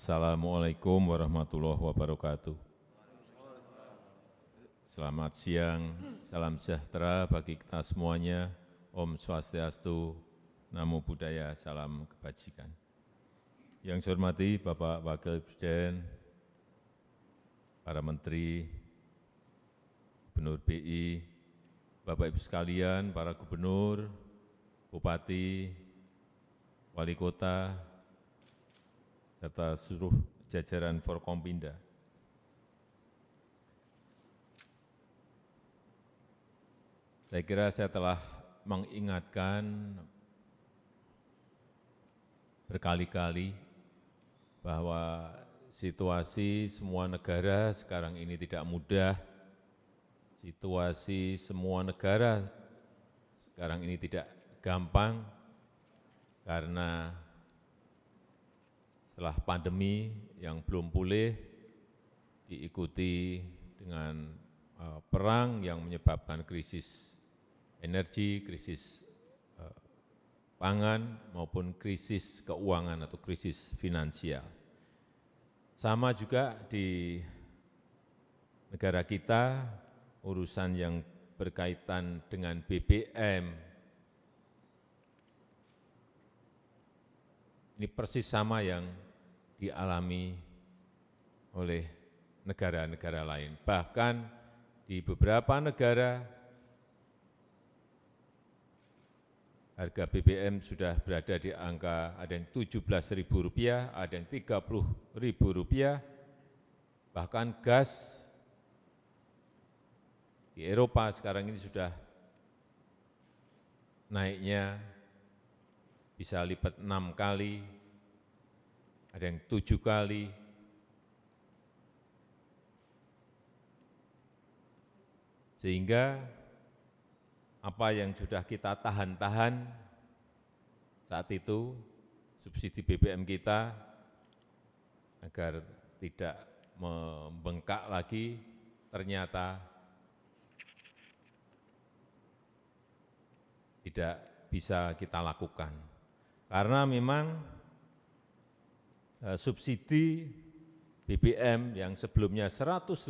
Assalamualaikum warahmatullahi wabarakatuh. Selamat siang, salam sejahtera bagi kita semuanya. Om Swastiastu, Namo Buddhaya, salam kebajikan. Yang saya hormati Bapak Wakil Presiden, para Menteri, Gubernur BI, Bapak Ibu sekalian, para Gubernur, Bupati, Wali Kota, serta seluruh jajaran Forkompinda. Saya kira saya telah mengingatkan berkali-kali bahwa situasi semua negara sekarang ini tidak mudah, situasi semua negara sekarang ini tidak gampang, karena setelah pandemi yang belum pulih, diikuti dengan perang yang menyebabkan krisis energi, krisis pangan, maupun krisis keuangan atau krisis finansial. Sama juga di negara kita, urusan yang berkaitan dengan BBM, ini persis sama yang dialami oleh negara-negara lain. Bahkan di beberapa negara, harga BBM sudah berada di angka ada yang Rp17.000, ada yang Rp30.000, bahkan gas di Eropa sekarang ini sudah naiknya bisa lipat 6 kali, ada yang 7 kali. Sehingga apa yang sudah kita tahan-tahan saat itu, subsidi BBM kita, agar tidak membengkak lagi, ternyata tidak bisa kita lakukan. Karena memang subsidi BBM yang sebelumnya 152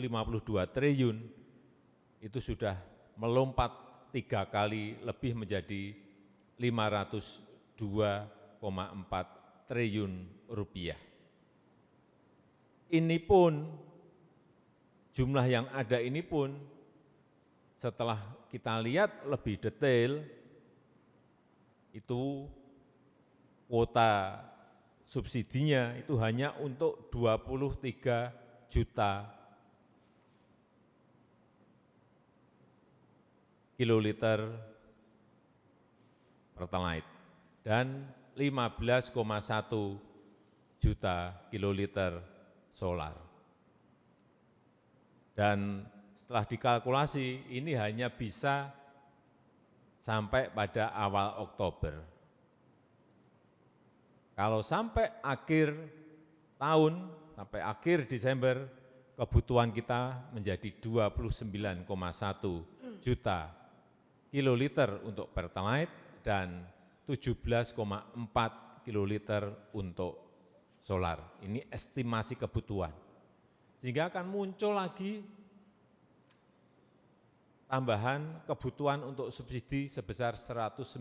triliun, itu sudah melompat 3 kali lebih menjadi 502,4 triliun rupiah. Ini pun, jumlah yang ada ini pun, setelah kita lihat lebih detail, itu kuota subsidinya itu hanya untuk 23 juta kiloliter Pertalite dan 15,1 juta kiloliter solar. Dan setelah dikalkulasi, ini hanya bisa sampai pada awal Oktober. Kalau sampai akhir tahun, sampai akhir Desember, kebutuhan kita menjadi 29,1 juta kiloliter untuk Pertalite dan 17,4 kiloliter untuk solar. Ini estimasi kebutuhan. Sehingga akan muncul lagi tambahan kebutuhan untuk subsidi sebesar 195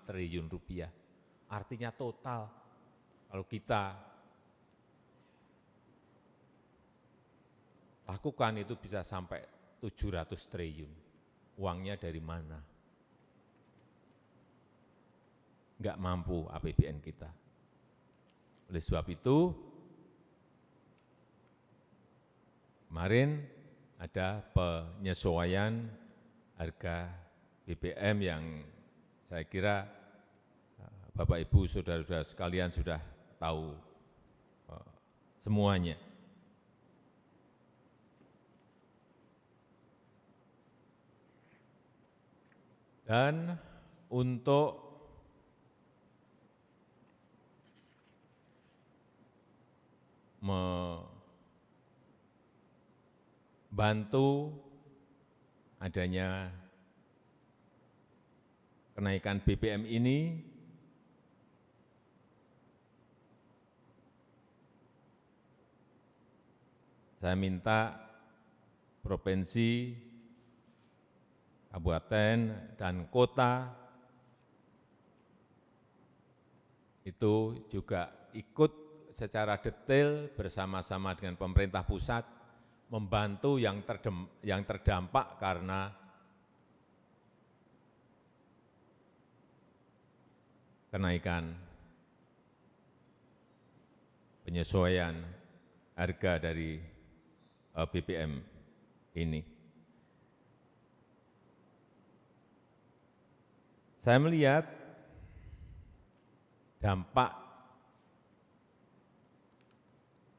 triliun rupiah. Artinya total, kalau kita lakukan itu bisa sampai 700 triliun. Uangnya dari mana? Enggak mampu APBN kita. Oleh sebab itu, kemarin ada penyesuaian harga BBM yang saya kira Bapak Ibu saudara-saudara sekalian sudah tahu semuanya. Dan untuk membantu adanya kenaikan BBM ini, saya minta provinsi, kabupaten, dan kota itu juga ikut secara detail bersama-sama dengan pemerintah pusat membantu yang terdampak karena kenaikan penyesuaian harga dari BBM ini. Saya melihat dampak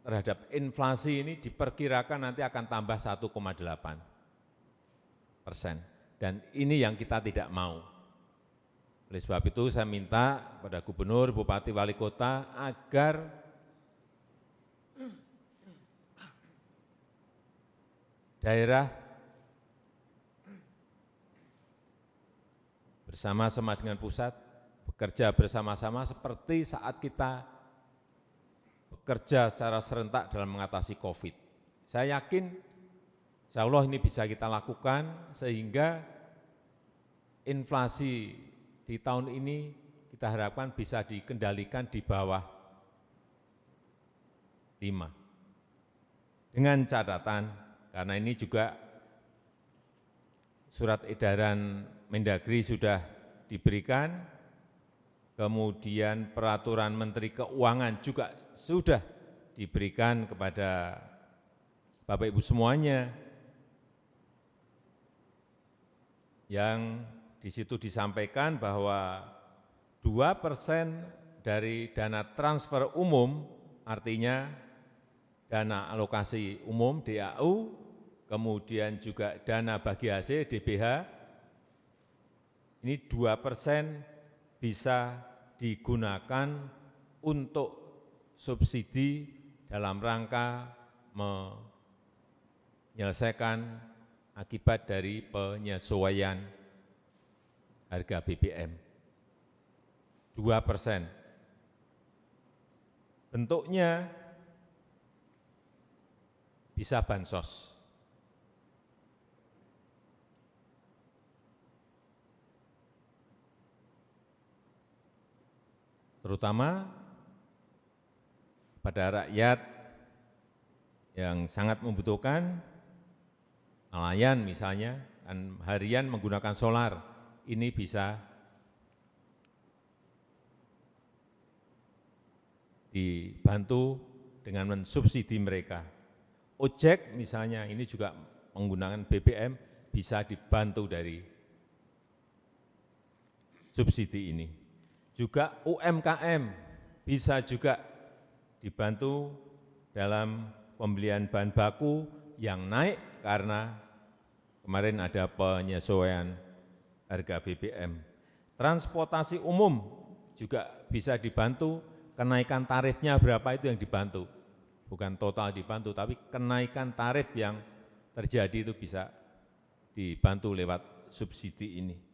terhadap inflasi ini diperkirakan nanti akan tambah 1,8%. Dan ini yang kita tidak mau. Oleh sebab itu saya minta pada gubernur, bupati, wali kota agar daerah bersama-sama dengan pusat bekerja bersama-sama seperti saat kita bekerja secara serentak dalam mengatasi COVID. Saya yakin, insya Allah ini bisa kita lakukan sehingga inflasi di tahun ini kita harapkan bisa dikendalikan di bawah 5. Dengan catatan, karena ini juga surat edaran Mendagri sudah diberikan, kemudian peraturan Menteri Keuangan juga sudah diberikan kepada Bapak Ibu semuanya, yang di situ disampaikan bahwa 2% dari dana transfer umum, artinya dana alokasi umum DAU, kemudian juga dana bagi hasil DBH, ini 2% bisa digunakan untuk subsidi dalam rangka menyelesaikan akibat dari penyesuaian harga BBM. 2%. Bentuknya bisa bansos. Terutama pada rakyat yang sangat membutuhkan, nelayan misalnya, dan harian menggunakan solar, ini bisa dibantu dengan mensubsidi mereka. Ojek misalnya, ini juga menggunakan BBM, bisa dibantu dari subsidi ini. Juga UMKM bisa juga dibantu dalam pembelian bahan baku yang naik karena kemarin ada penyesuaian harga BBM. Transportasi umum juga bisa dibantu, kenaikan tarifnya berapa itu yang dibantu. Bukan total dibantu, tapi kenaikan tarif yang terjadi itu bisa dibantu lewat subsidi ini.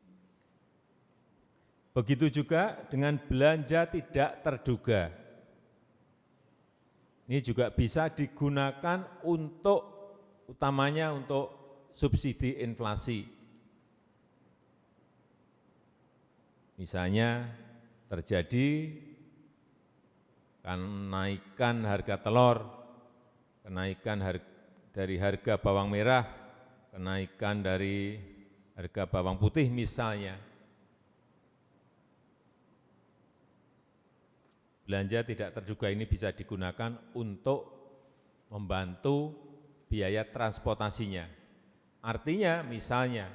Begitu juga dengan belanja tidak terduga. Ini juga bisa digunakan untuk, utamanya untuk subsidi inflasi. Misalnya terjadi kenaikan harga telur, kenaikan dari harga bawang merah, kenaikan dari harga bawang putih misalnya. Belanja tidak terduga ini bisa digunakan untuk membantu biaya transportasinya. Artinya misalnya,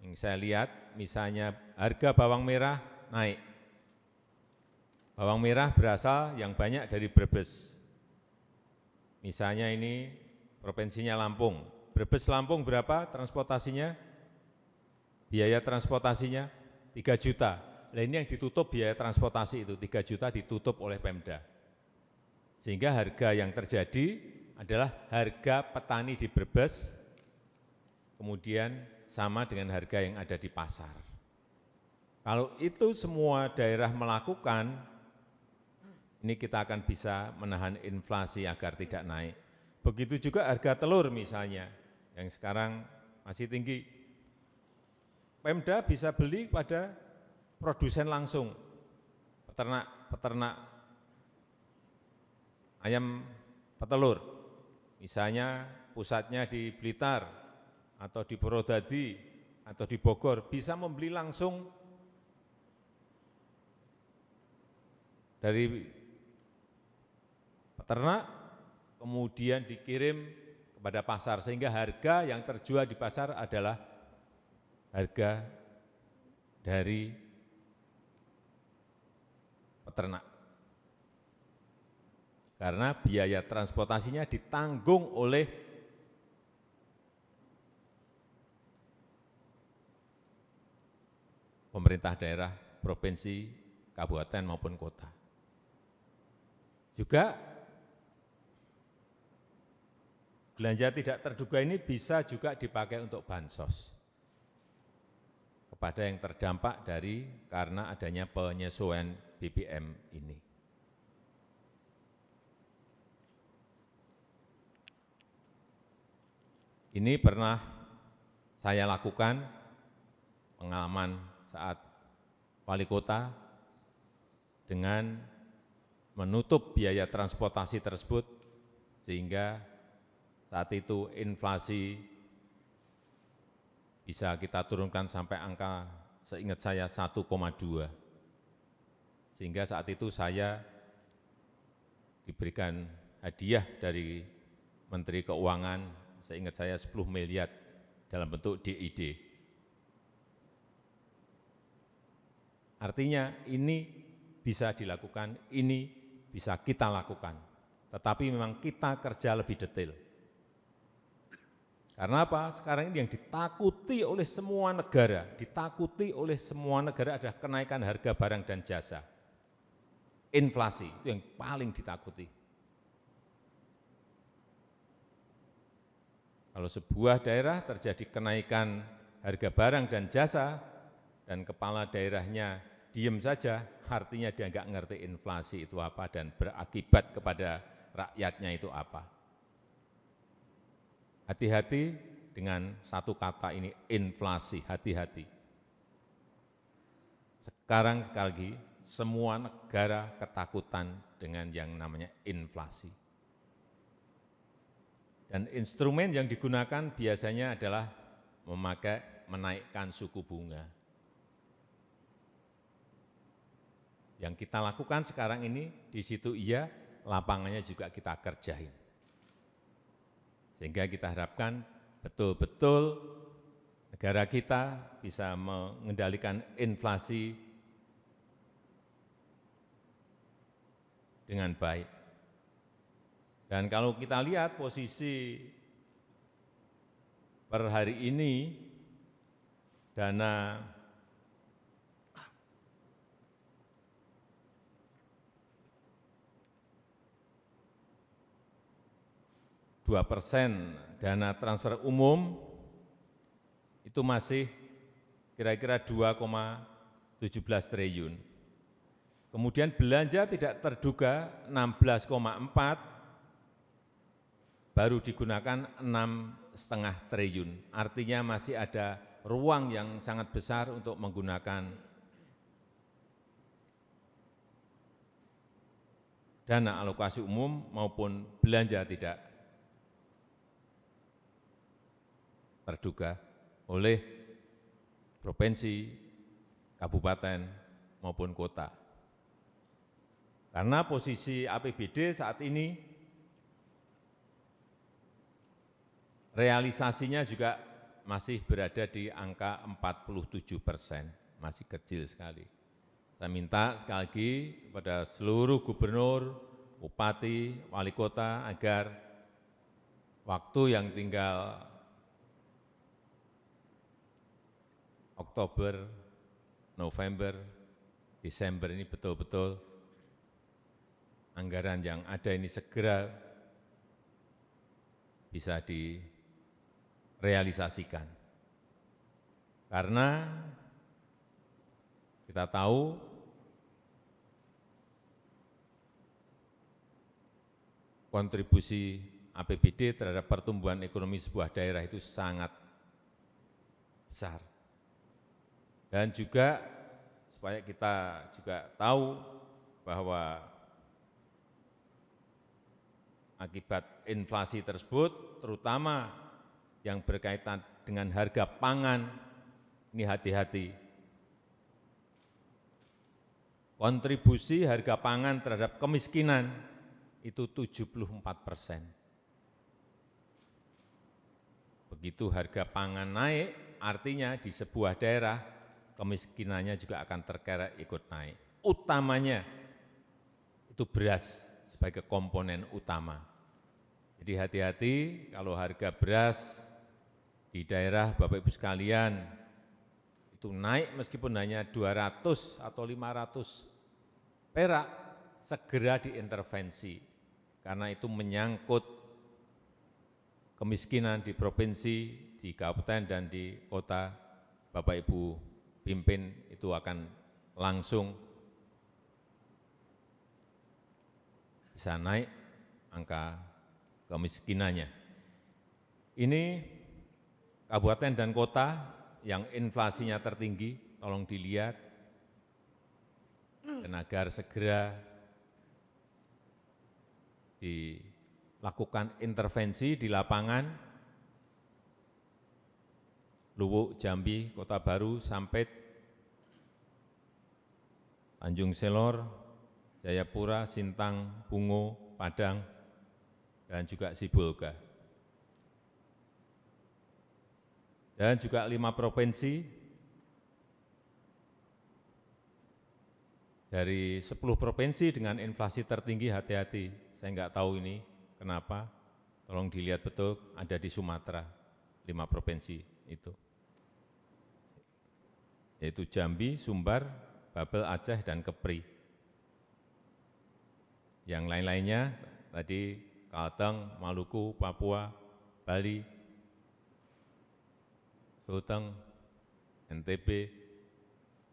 yang saya lihat, misalnya harga bawang merah naik. Bawang merah berasal yang banyak dari Brebes. Misalnya ini provinsinya Lampung. Brebes Lampung berapa transportasinya? Biaya transportasinya 3 juta. Nah ini yang ditutup biaya transportasi itu, 3 juta ditutup oleh Pemda. Sehingga harga yang terjadi adalah harga petani di Brebes, kemudian sama dengan harga yang ada di pasar. Kalau itu semua daerah melakukan, ini kita akan bisa menahan inflasi agar tidak naik. Begitu juga harga telur misalnya, yang sekarang masih tinggi. Pemda bisa beli pada produsen langsung, peternak ayam petelur. Misalnya pusatnya di Blitar, atau di Purwodadi, atau di Bogor, bisa membeli langsung dari peternak, kemudian dikirim kepada pasar, sehingga harga yang terjual di pasar adalah harga dari peternak. Karena biaya transportasinya ditanggung oleh pemerintah daerah, provinsi, kabupaten maupun kota. Juga belanja tidak terduga ini bisa juga dipakai untuk bansos kepada yang terdampak karena adanya penyesuaian BBM ini. Ini pernah saya lakukan pengalaman saat wali kota dengan menutup biaya transportasi tersebut, sehingga saat itu inflasi bisa kita turunkan sampai angka, seingat saya, 1,2. Sehingga saat itu saya diberikan hadiah dari Menteri Keuangan, seingat saya 10 miliar dalam bentuk DID. Artinya ini bisa dilakukan, ini bisa kita lakukan. Tetapi memang kita kerja lebih detail. Karena apa? Sekarang ini yang ditakuti oleh semua negara, adalah kenaikan harga barang dan jasa. Inflasi, itu yang paling ditakuti. Kalau sebuah daerah terjadi kenaikan harga barang dan jasa, dan kepala daerahnya diem saja, artinya dia nggak ngerti inflasi itu apa dan berakibat kepada rakyatnya itu apa. Hati-hati dengan satu kata ini, inflasi, hati-hati. Sekarang sekali lagi, semua negara ketakutan dengan yang namanya inflasi. Dan instrumen yang digunakan biasanya adalah menaikkan suku bunga. Yang kita lakukan sekarang ini, di situ iya, lapangannya juga kita kerjain. Sehingga kita harapkan betul-betul negara kita bisa mengendalikan inflasi dengan baik. Dan kalau kita lihat posisi per hari ini, dana % dana transfer umum itu masih kira-kira 2,17 triliun. Kemudian belanja tidak terduga 16,4, baru digunakan 6,5 triliun. Artinya masih ada ruang yang sangat besar untuk menggunakan dana alokasi umum maupun belanja tidak terduga oleh provinsi, kabupaten, maupun kota. Karena posisi APBD saat ini, realisasinya juga masih berada di angka 47%, masih kecil sekali. Saya minta sekali lagi kepada seluruh gubernur, bupati, wali kota agar waktu yang tinggal Oktober, November, Desember ini betul-betul anggaran yang ada ini segera bisa direalisasikan. Karena kita tahu kontribusi APBD terhadap pertumbuhan ekonomi sebuah daerah itu sangat besar. Dan juga supaya kita juga tahu bahwa akibat inflasi tersebut, terutama yang berkaitan dengan harga pangan, ini hati-hati. Kontribusi harga pangan terhadap kemiskinan itu 74%. Begitu harga pangan naik, artinya di sebuah daerah kemiskinannya juga akan terkerek ikut naik. Utamanya itu beras sebagai komponen utama. Jadi hati-hati kalau harga beras di daerah Bapak Ibu sekalian itu naik meskipun hanya 200 atau 500 perak, segera diintervensi karena itu menyangkut kemiskinan di provinsi, di kabupaten dan di kota Bapak Ibu pimpin itu akan langsung bisa naik angka kemiskinannya. Ini kabupaten dan kota yang inflasinya tertinggi, tolong dilihat, dan agar segera dilakukan intervensi di lapangan, Luwuk, Jambi, Kota Baru, Sampit, Tanjung Selor, Jayapura, Sintang, Bungo, Padang, dan juga Sibolga. Dan juga 5 provinsi, dari 10 provinsi dengan inflasi tertinggi, hati-hati, saya enggak tahu ini kenapa, tolong dilihat betul, ada di Sumatera, 5 provinsi itu, yaitu Jambi, Sumbar, Babel, Aceh, dan Kepri. Yang lain-lainnya tadi Kalteng, Maluku, Papua, Bali, Sulteng, NTB,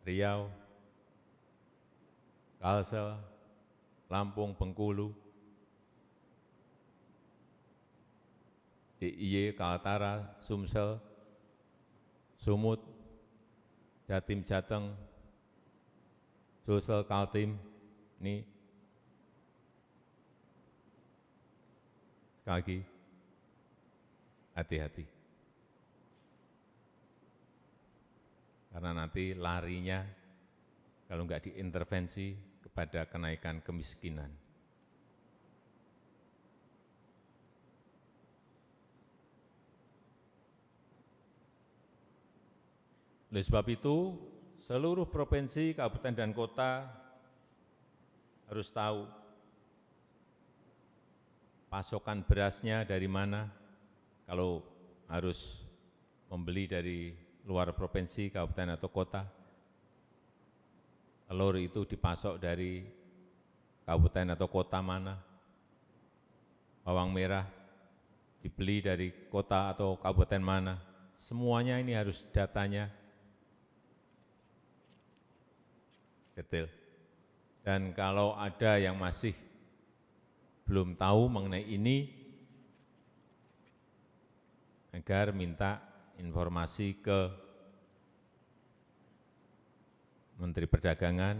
Riau, Kalsel, Lampung, Bengkulu, DIY, Kaltara, Sumsel, Sumut, Jatim, Jateng, Sulsel, Kaltim, ini sekali lagi hati-hati. Karena nanti larinya kalau enggak diintervensi kepada kenaikan kemiskinan. Oleh sebab itu, seluruh provinsi, kabupaten, dan kota harus tahu pasokan berasnya dari mana, kalau harus membeli dari luar provinsi, kabupaten, atau kota. Telur itu dipasok dari kabupaten atau kota mana, bawang merah dibeli dari kota atau kabupaten mana, semuanya ini harus datanya detail. Dan kalau ada yang masih belum tahu mengenai ini, agar minta informasi ke Menteri Perdagangan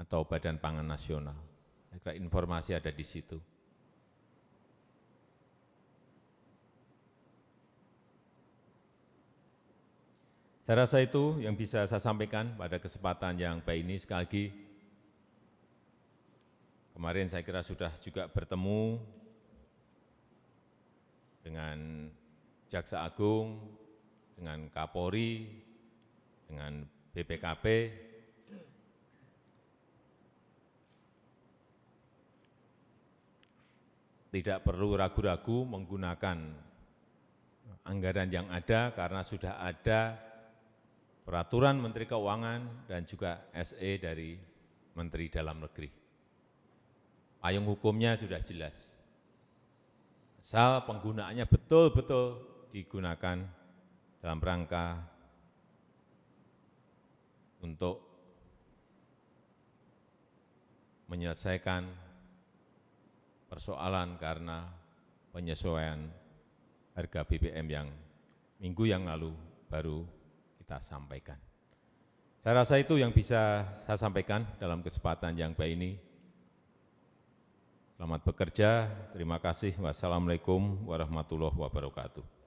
atau Badan Pangan Nasional. Saya kira informasi ada di situ. Saya rasa itu yang bisa saya sampaikan pada kesempatan yang baik ini. Sekali lagi, kemarin saya kira sudah juga bertemu dengan Jaksa Agung, dengan Kapolri, dengan BPKP, tidak perlu ragu-ragu menggunakan anggaran yang ada karena sudah ada peraturan Menteri Keuangan dan juga SE dari Menteri Dalam Negeri. Payung hukumnya sudah jelas. Asal penggunaannya betul-betul digunakan dalam rangka untuk menyelesaikan persoalan karena penyesuaian harga BBM yang minggu yang lalu baru kita sampaikan. Saya rasa itu yang bisa saya sampaikan dalam kesempatan yang baik ini. Selamat bekerja, terima kasih. Wassalamualaikum warahmatullahi wabarakatuh.